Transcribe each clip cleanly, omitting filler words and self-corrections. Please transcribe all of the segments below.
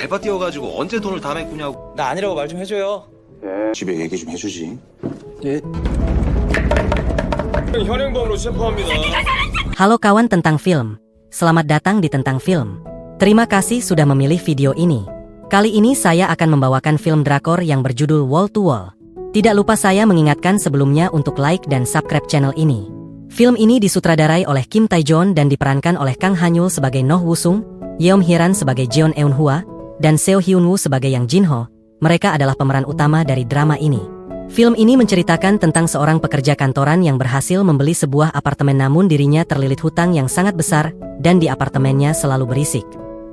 알바 뛰어가지고 언제 돈을 다 메꾸냐고. 나 아니라고 말 좀 해줘요. 집에 얘기 좀 해주지. 예. 현행범으로 체포합니다. Halo kawan tentang film. Selamat datang di Tentang Film. Terima kasih sudah memilih video ini. Kali ini saya akan membawakan film drakor yang berjudul Wall to Wall. Tidak lupa saya mengingatkan sebelumnya untuk like dan subscribe channel ini. Film ini disutradarai oleh Kim Tae-joon dan diperankan oleh Kang Ha-nyul sebagai Noh Woo-sung, Yeom Hee-ran sebagai Jeon Eun-hwa, dan Seo Hyun-woo sebagai Yang Jin-ho. Mereka adalah pemeran utama dari drama ini. Film ini menceritakan tentang seorang pekerja kantoran yang berhasil membeli sebuah apartemen namun dirinya terlilit hutang yang sangat besar dan di apartemennya selalu berisik.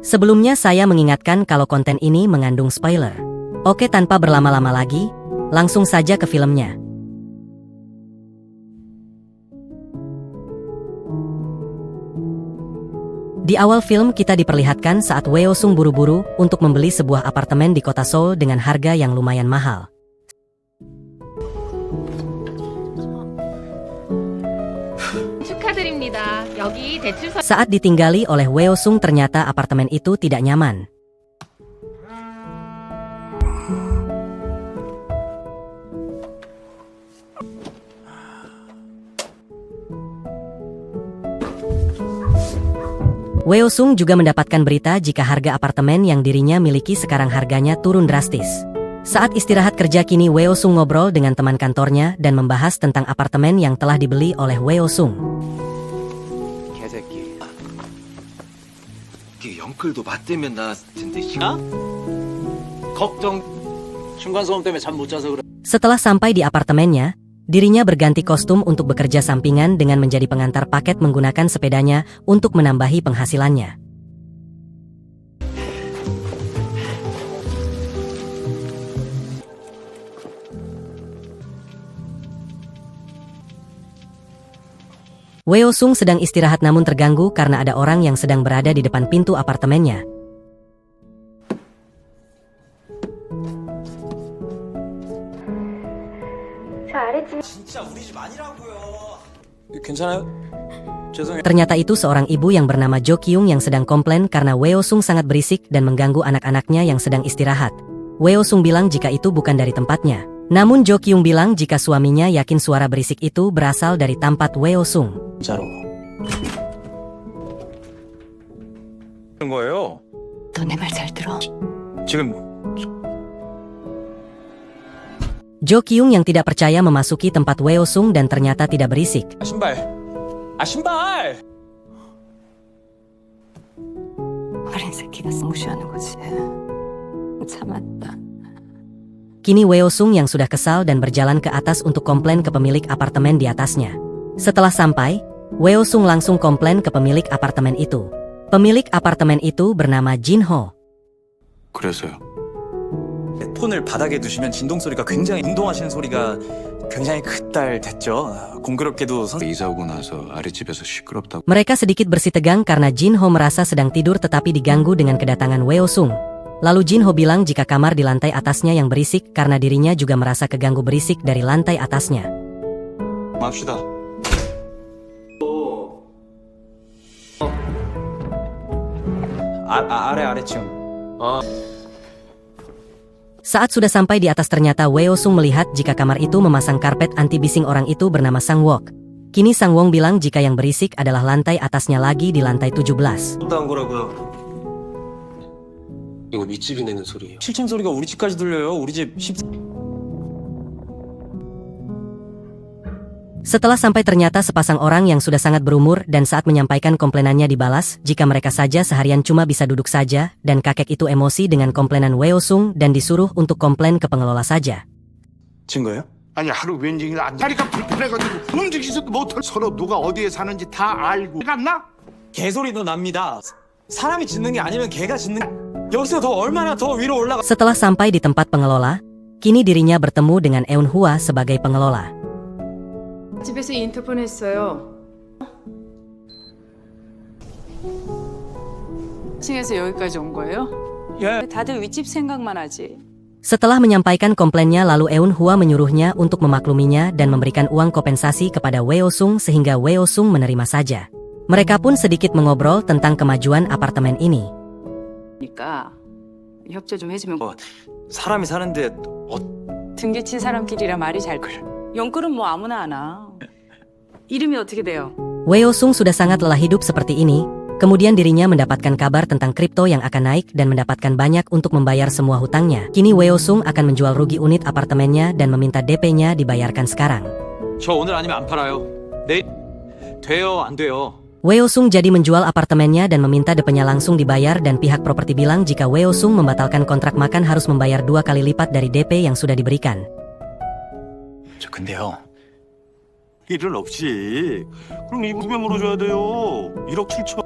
Sebelumnya saya mengingatkan kalau konten ini mengandung spoiler. Oke, tanpa berlama-lama lagi, langsung saja ke filmnya. Di awal film kita diperlihatkan saat Weo Sung buru-buru untuk membeli sebuah apartemen di kota Seoul dengan harga yang lumayan mahal. 축하드립니다. 여기 대출서. Saat ditinggali oleh Weo Sung ternyata apartemen itu tidak nyaman. Weo Sung juga mendapatkan berita jika harga apartemen yang dirinya miliki sekarang harganya turun drastis. Saat istirahat kerja kini Weo Sung ngobrol dengan teman kantornya dan membahas tentang apartemen yang telah dibeli oleh Weo Sung. 개새끼. 이게 영끌도 맞대면 나 진짜 걱정. 층간소음 때문에 잠 못 자서 그래. Setelah sampai di apartemennya, dirinya berganti kostum untuk bekerja sampingan dengan menjadi pengantar paket menggunakan sepedanya untuk menambahi penghasilannya. Weo Sung sedang istirahat namun terganggu karena ada orang yang sedang berada di depan pintu apartemennya. 진짜 우리 집 아니라고요. 괜찮아요? 죄송해요. Ternyata itu seorang ibu yang bernama Jo Kyung yang sedang komplain karena Weo Sung sangat berisik dan mengganggu anak-anaknya yang sedang istirahat. Weo Sung bilang jika itu bukan dari tempatnya. Namun Jo Kyung bilang jika suaminya yakin suara berisik itu berasal dari tempat Weo Sung. 진짜로. 그런 거예요. 너 내 말 잘 들어. 지금 Jo Kyung yang tidak percaya memasuki tempat Weo Sung dan ternyata tidak berisik. 신발. 신발. 어린 새끼가 무시하는 거지. 참았다. Kini Weo Sung yang sudah kesal dan berjalan ke atas untuk komplain ke pemilik apartemen di atasnya. Setelah sampai, Weo Sung langsung komplain ke pemilik apartemen itu. Pemilik apartemen itu bernama Jin-ho. 그래서요. 폰을 바닥에 두시면 진동 소리가 굉장히 운동하시는 소리가 굉장히 그딸됐죠. 공교롭게도 이사 오고 나서 아랫집에서 시끄럽다고. Mereka sedikit bersitegang karena Jin-ho merasa sedang tidur tetapi diganggu dengan kedatangan Weo Sung. Lalu Jin-ho bilang jika kamar di lantai atasnya yang berisik karena dirinya juga merasa keganggu berisik dari lantai atasnya. 맙시다. 아래층. Saat sudah sampai di atas ternyata Weo Sung melihat jika kamar itu memasang karpet anti bising orang itu bernama Sang Wok. Kini Sang Wong bilang jika yang berisik adalah lantai atasnya lagi di lantai 17. 딴 거라고요. 이거 윗집이 내는 소리예요. 7층 소리가 우리 집까지 들려요. 우리 집 10. Setelah sampai ternyata sepasang orang yang sudah sangat berumur dan saat menyampaikan komplainannya dibalas jika mereka saja seharian cuma bisa duduk saja dan kakek itu emosi dengan komplainan Weo Sung dan disuruh untuk komplain ke pengelola saja. 증거예요? 아니 하루 웬종일 다리가 불편해가지고 움직이지도 못할 서로 누가 어디에 사는지 다 알고 갔나? 개소리도 납니다. 사람이 짖는 게 아니면 개가 짖는. 여기서 더 얼마나 더 위로 올라가. Setelah sampai di tempat pengelola, kini dirinya bertemu dengan Eun-hwa sebagai pengelola. 집에서 인터폰 했어요. 1층에서 여기까지 온 거예요? 예. 다들 윗집 생각만 하지. Setelah menyampaikan komplainnya lalu Eun-hwa menyuruhnya untuk memakluminya dan memberikan uang kompensasi kepada Weo Sung sehingga Weo Sung menerima saja. Mereka pun sedikit mengobrol tentang kemajuan apartemen ini. 그러니까 협조 좀 해주면. 사람이 사는데 등기친 사람끼리라 말이 잘 그래. 연끌은 뭐 아무나 하나. 이름이 어떻게 돼요? Weo Sung sudah sangat lelah hidup seperti ini, kemudian dirinya mendapatkan kabar tentang kripto yang akan naik dan mendapatkan banyak untuk membayar semua hutangnya. Kini Weo Sung akan menjual rugi unit apartemennya dan meminta DP-nya dibayarkan sekarang. 저 오늘 아니면 안 팔아요. 내일 돼요, 안 돼요. Weo Sung jadi menjual apartemennya dan meminta DP-nya langsung dibayar dan pihak properti bilang jika Weo Sung membatalkan kontrak makan harus membayar 2 kali lipat dari DP yang sudah diberikan. 저 근데요. 일은 없지. 그럼 이 무배 물어줘야 돼요. 1억 7천.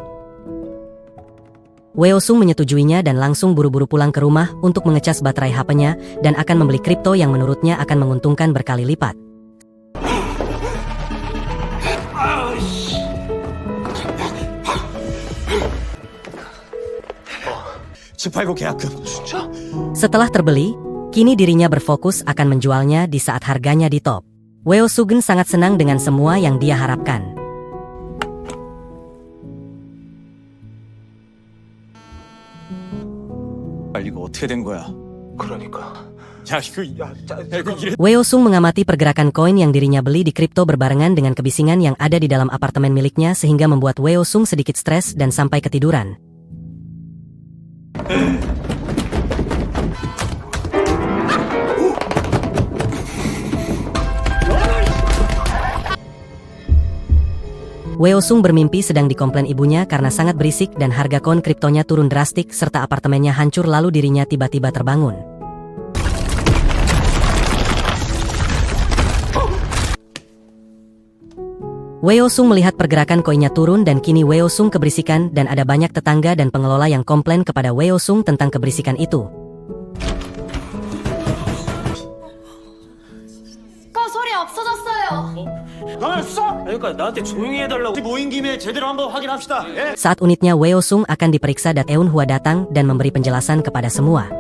Weo Sung menyetujuinya dan langsung buru-buru pulang ke rumah untuk mengecas baterai HP-nya dan akan membeli kripto yang menurutnya akan menguntungkan berkali lipat. 집 팔고 계약금. Setelah terbeli, kini dirinya berfokus akan menjualnya di saat harganya di top. Weo Sung sangat senang dengan semua yang dia harapkan. 이거 어떻게 된 거야? 그러니까. 야 이거 이래. Weo Sung mengamati pergerakan koin yang dirinya beli di kripto berbarengan dengan kebisingan yang ada di dalam apartemen miliknya sehingga membuat Weo Sung sedikit stres dan sampai ketiduran. Weo Sung bermimpi sedang dikomplain ibunya karena sangat berisik dan harga koin kriptonya turun drastik serta apartemennya hancur lalu dirinya tiba-tiba terbangun. Weo Sung melihat pergerakan koinnya turun dan kini Weo Sung keberisikan dan ada banyak tetangga dan pengelola yang komplain kepada Weo Sung tentang keberisikan itu. 소리 없어졌어요. 그러니까 나한테 조용히 해달라고. 모인 김에 제대로 한번 확인합시다. 예? Saat unitnya Weo Sung akan diperiksa dan Eun Hwa datang dan memberi penjelasan kepada semua.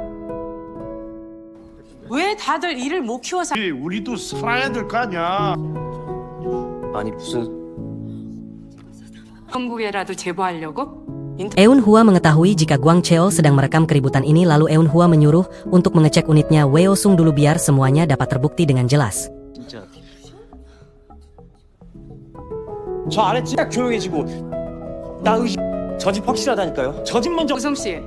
왜 다들 일을 못 키워서? 우리도 살아야 될 거 아니야. 아니 무슨 한국에라도 제보하려고? Eun Hwa mengetahui jika Gwang Cheol sedang merekam keributan ini lalu Eun Hwa menyuruh untuk mengecek unitnya Weo Sung dulu biar semuanya dapat terbukti dengan jelas. 진짜 저 안에 딱 조용해지고 나 저 집 확실하다니까요. 저 집 먼저. 우성 씨,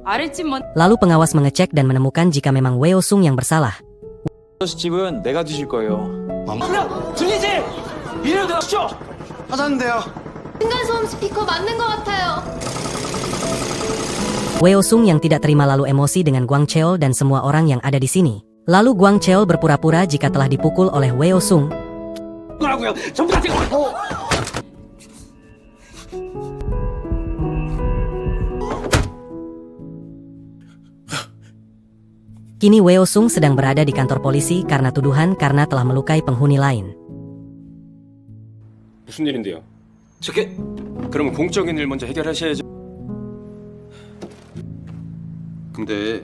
아랫집 먼. Lalu pengawas mengecek dan menemukan jika memang Weo Sung yang bersalah. 집은 내가 뒤질 거예요. 그래 들리지? 이래도 되시죠? 하던데요. 층간소음 스피커 맞는 것 같아요. Weo Sung yang tidak terima lalu emosi dengan Gwang Cheol dan semua orang yang ada di sini. Lalu Gwang Cheol berpura-pura jika telah dipukul oleh Weo Sung. 뭐라고요? 전부 다 찍어. Kini Weo Sung sedang berada di kantor polisi karena tuduhan karena telah melukai penghuni lain. 무슨 일인데요? 저게 그러면 공적인 일 먼저 해결하셔야죠. 근데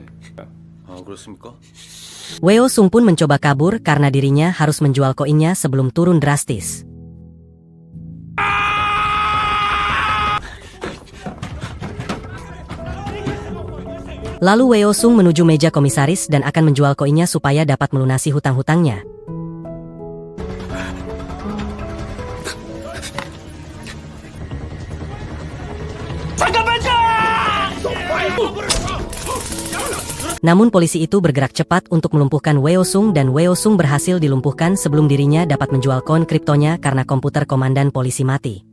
그렇습니까? Weo Sung pun mencoba kabur karena dirinya harus menjual koinnya sebelum turun drastis. Lalu Weo Sung menuju meja komisaris dan akan menjual koinnya supaya dapat melunasi hutang-hutangnya. Namun polisi itu bergerak cepat untuk melumpuhkan Weo Sung dan Weo Sung berhasil dilumpuhkan sebelum dirinya dapat menjual koin kriptonya karena komputer komandan polisi mati.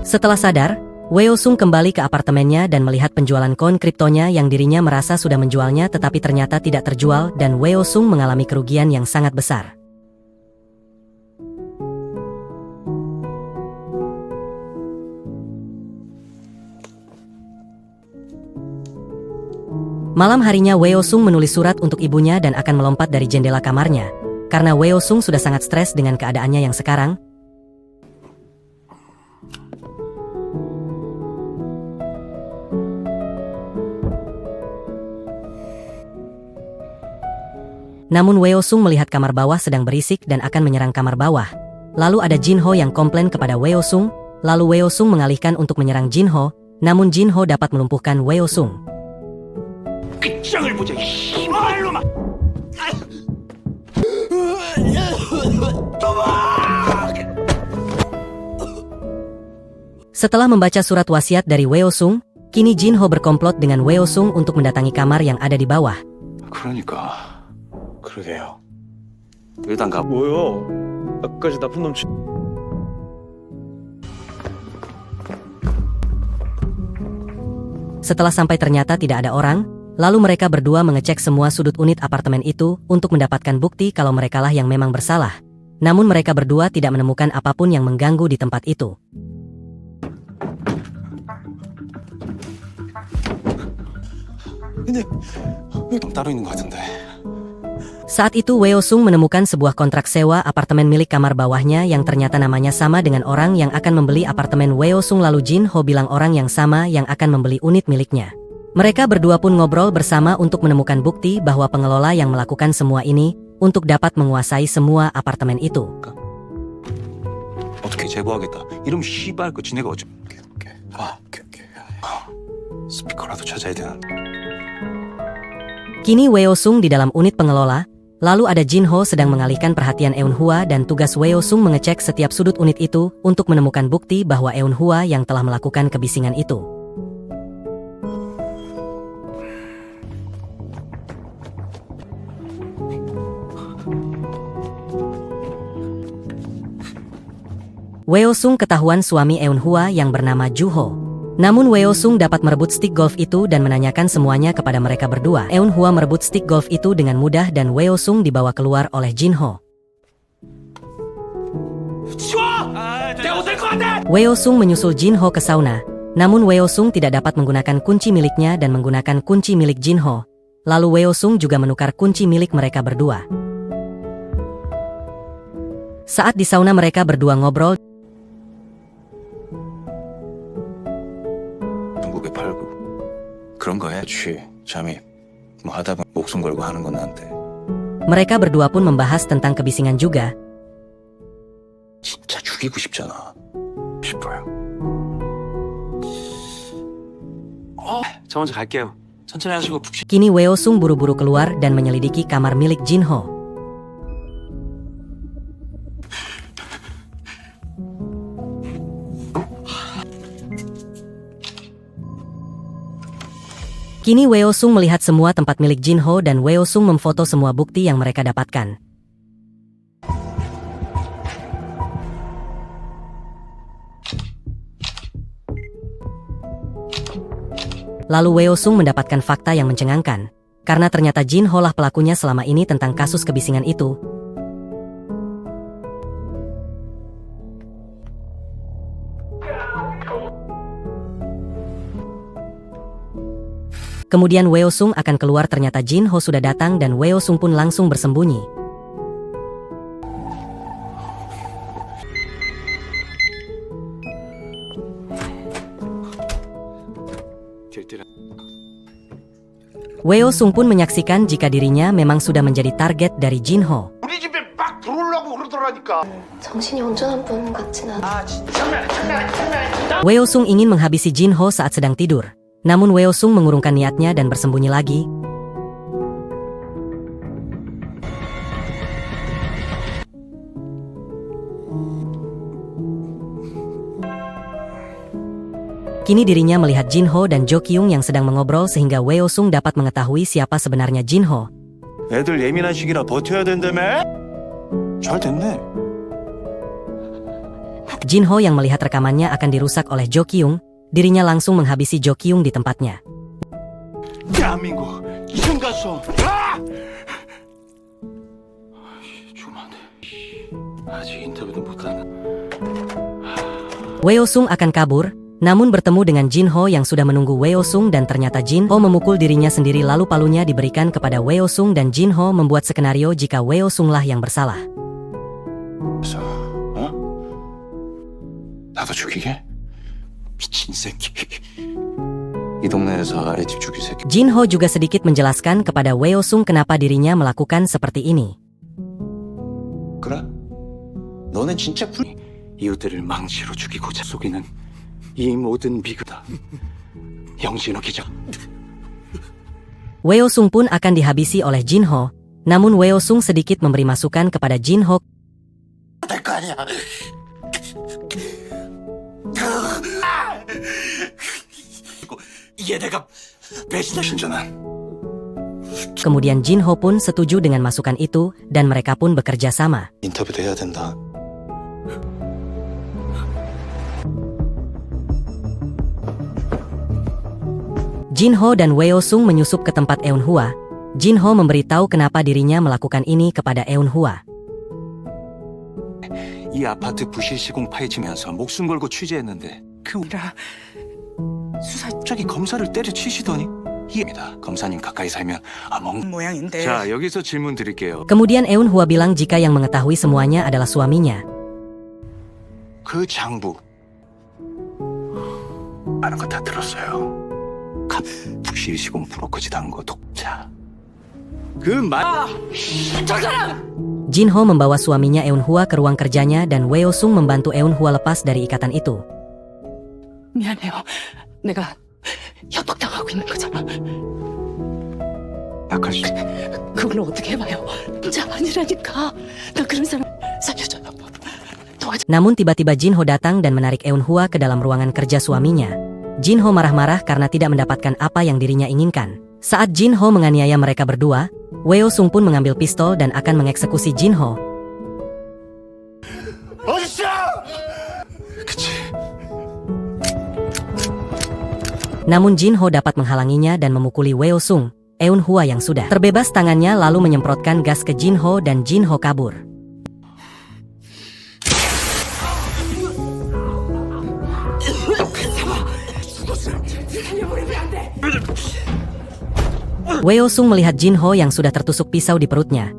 Setelah sadar, Weo Sung kembali ke apartemennya dan melihat penjualan koin kriptonya yang dirinya merasa sudah menjualnya tetapi ternyata tidak terjual dan Weo Sung mengalami kerugian yang sangat besar. Malam harinya Weo Sung menulis surat untuk ibunya dan akan melompat dari jendela kamarnya. Karena Weo Sung sudah sangat stres dengan keadaannya yang sekarang. Namun Weo Sung melihat kamar bawah sedang berisik dan akan menyerang kamar bawah. Lalu ada Jin Ho yang komplain kepada Weo Sung, lalu Weo Sung mengalihkan untuk menyerang Jin Ho, namun Jin Ho dapat melumpuhkan Weo Sung. 끝장을 보자 이말로만. Setelah membaca surat wasiat dari Weo Sung, kini Jin Ho berkomplot dengan Weo Sung untuk mendatangi kamar yang ada di bawah. 그러니까 그러게요. 일단 가. 뭐요? 아까까지 나쁜 놈 Setelah sampai ternyata tidak ada orang, lalu mereka berdua mengecek semua sudut unit apartemen itu untuk mendapatkan bukti kalau merekalah yang memang bersalah. Namun mereka berdua tidak menemukan apapun yang mengganggu di tempat itu. 근데 왜 따로 있는 것 같은데? Saat itu Weo Sung menemukan sebuah kontrak sewa apartemen milik kamar bawahnya yang ternyata namanya sama dengan orang yang akan membeli apartemen Weo Sung, lalu Jin Ho bilang orang yang sama yang akan membeli unit miliknya. Mereka berdua pun ngobrol bersama untuk menemukan bukti bahwa pengelola yang melakukan semua ini untuk dapat menguasai semua apartemen itu. 어떻게 제보하겠다. 이러면 씨발 그 지네가 어쩌. 오케이. 스피커라도 찾아야 되는데. Kini Weo Sung di dalam unit pengelola, lalu ada Jin Ho sedang mengalihkan perhatian Eun Hwa dan tugas Weo Sung mengecek setiap sudut unit itu untuk menemukan bukti bahwa Eun Hwa yang telah melakukan kebisingan itu. Weo Sung ketahuan suami Eun Hwa yang bernama Ju Ho. Namun Weo Sung dapat merebut stick golf itu dan menanyakan semuanya kepada mereka berdua. Eun Hwa merebut stick golf itu dengan mudah dan Weo Sung dibawa keluar oleh Jin Ho. Weo Sung menyusul Jin Ho ke sauna, namun Weo Sung tidak dapat menggunakan kunci miliknya dan menggunakan kunci milik Jin Ho. Lalu Weo Sung juga menukar kunci milik mereka berdua. Saat di sauna mereka berdua ngobrol. 중국에 팔고 그런 거 해. 취, 잠입 뭐 하다 보면 목숨 걸고 하는 건 나한테. Mereka berdua pun membahas tentang kebisingan juga. 진짜 죽이고 싶잖아. 싶어요. 저 먼저 갈게요. 천천히 하시고 푹 쉬. Kini Weo Sung buru-buru keluar dan menyelidiki kamar milik Jin Ho. Kini Weo Sung melihat semua tempat milik Jin Ho dan Weo Sung memfoto semua bukti yang mereka dapatkan. Lalu Weo Sung mendapatkan fakta yang mencengangkan, karena ternyata Jin Ho lah pelakunya selama ini tentang kasus kebisingan itu. Kemudian Weo Sung akan keluar, ternyata Jin Ho sudah datang dan Weo Sung pun langsung bersembunyi. Weo Sung pun menyaksikan jika dirinya memang sudah menjadi target dari Jin Ho. 우리 집에 막 들어오려고 그러더라니까. 정신이 온전한 분 같진 않아. Weo Sung ingin menghabisi Jin Ho saat sedang tidur. Namun Weo Sung mengurungkan niatnya dan bersembunyi lagi. Kini dirinya melihat Jin Ho dan Jo Kyung yang sedang mengobrol sehingga Weo Sung dapat mengetahui siapa sebenarnya Jin Ho. 애들 예민한 시기라 버텨야 된다며? 잘 됐네. Jin Ho yang melihat rekamannya akan dirusak oleh Jo Kyung, dirinya langsung menghabisi Jo Kyung di tempatnya. 대한민국 층가서 죽으면 안 돼. 아직 인터뷰도 못하는. Weo Sung akan kabur, namun bertemu dengan Jin Ho yang sudah menunggu Weo Sung dan ternyata Jin Ho memukul dirinya sendiri, lalu palunya diberikan kepada Weo Sung dan Jin Ho membuat skenario jika Weo Sung lah yang bersalah. 나도 죽이게? 미친 새끼. 이 동네에서 아랫집 죽일 새끼. Jin-ho juga sedikit menjelaskan kepada Weo-sung kenapa dirinya melakukan seperti ini. 그래? 너는 진짜 이웃들을 망치로 죽이고자 속이는 이 모든 비극다. 영진호 기자. Weo-sung pun akan dihabisi oleh Jin-ho, namun Weo-sung sedikit memberi masukan kepada Jin-ho. 될 거 아니야. 이게 내가 배신자는. Kemudian Jin-ho pun setuju dengan masukan itu dan mereka pun bekerja sama. 인터뷰도 해야 된다. Jin-ho dan Weo-sung menyusup ke tempat Eun-hwa. Jin-ho memberitahu kenapa dirinya melakukan ini kepada Eun-hwa. 이 아파트 부실 시공 파헤치면서 목숨 걸고 취재했는데 수사 갑자기 검사를 때려치시더니 이해입니다. 검사님 가까이 살면 모양인데. 자, 여기서 질문 드릴게요. Kemudian Eun-hwa bilang jika yang mengetahui semuanya adalah suaminya. 그 장부 아는 거 다 들었어요. 부실 시공 브로커짓 한 거 독자. Jin-ho membawa suaminya Eun-hwa ke ruang kerjanya dan Weo-sung membantu Eun-hwa lepas dari ikatan itu. 미안해요. 내가 협박당하고 있는 거잖아. 약할 수 그걸 어떻게 해봐요? 자, 아니라니까. 나 그런 사람 살려줘. 도와줘. Namun tiba-tiba Jin-ho datang dan menarik Eun-hwa ke dalam ruangan kerja suaminya. Jin-ho marah-marah karena tidak mendapatkan apa yang dirinya inginkan. Saat Jin-ho menganiaya mereka berdua, Weo-sung pun mengambil pistol dan akan mengeksekusi Jin-ho. Namun Jin-ho dapat menghalanginya dan memukuli Weo-sung. Eun-hwa yang sudah terbebas tangannya lalu menyemprotkan gas ke Jin-ho dan Jin-ho kabur. Weo-sung melihat Jin-ho yang sudah tertusuk pisau di perutnya.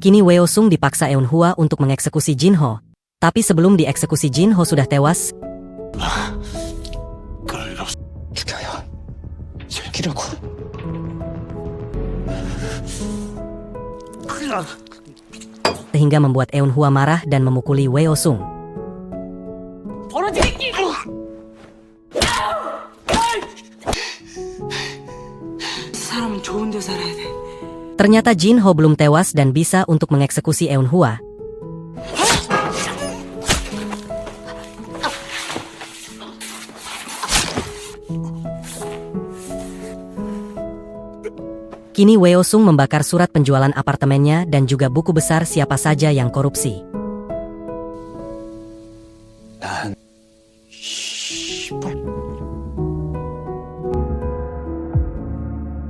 Kini Weo-sung dipaksa Eun-hwa untuk mengeksekusi Jin-ho. Tapi sebelum dieksekusi Jin-ho sudah tewas. 죽여요. 즐기려고. Sehingga membuat Eun-hwa marah dan memukuli Weo-sung. 사람은 좋은 데 살아야 돼. Ternyata Jin-ho belum tewas dan bisa untuk mengeksekusi Eun-hwa. Kini Weo-sung membakar surat penjualan apartemennya dan juga buku besar siapa saja yang korupsi. 난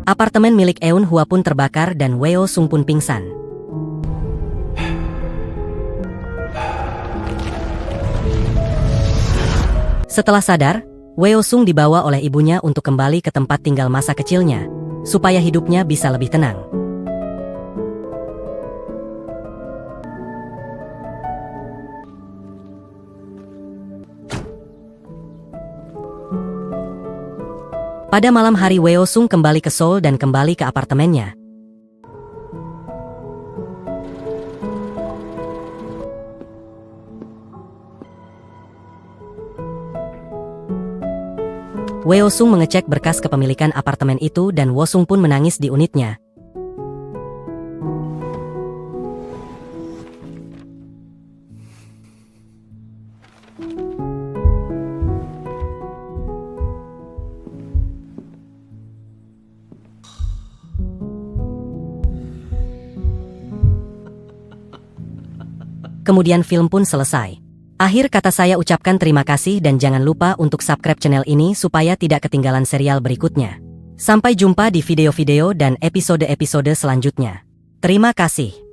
Apartemen milik Eun-hwa pun terbakar dan Weo-sung pun pingsan. Setelah sadar, Weo-sung dibawa oleh ibunya untuk kembali ke tempat tinggal masa kecilnya, supaya hidupnya bisa lebih tenang. Pada malam hari Weo-sung kembali ke Seoul dan kembali ke apartemennya. Weo-sung mengecek berkas kepemilikan apartemen itu dan Wo-sung pun menangis di unitnya. Kemudian film pun selesai. Akhir kata saya ucapkan terima kasih dan jangan lupa untuk subscribe channel ini supaya tidak ketinggalan serial berikutnya. Sampai jumpa di video-video dan episode-episode selanjutnya. Terima kasih.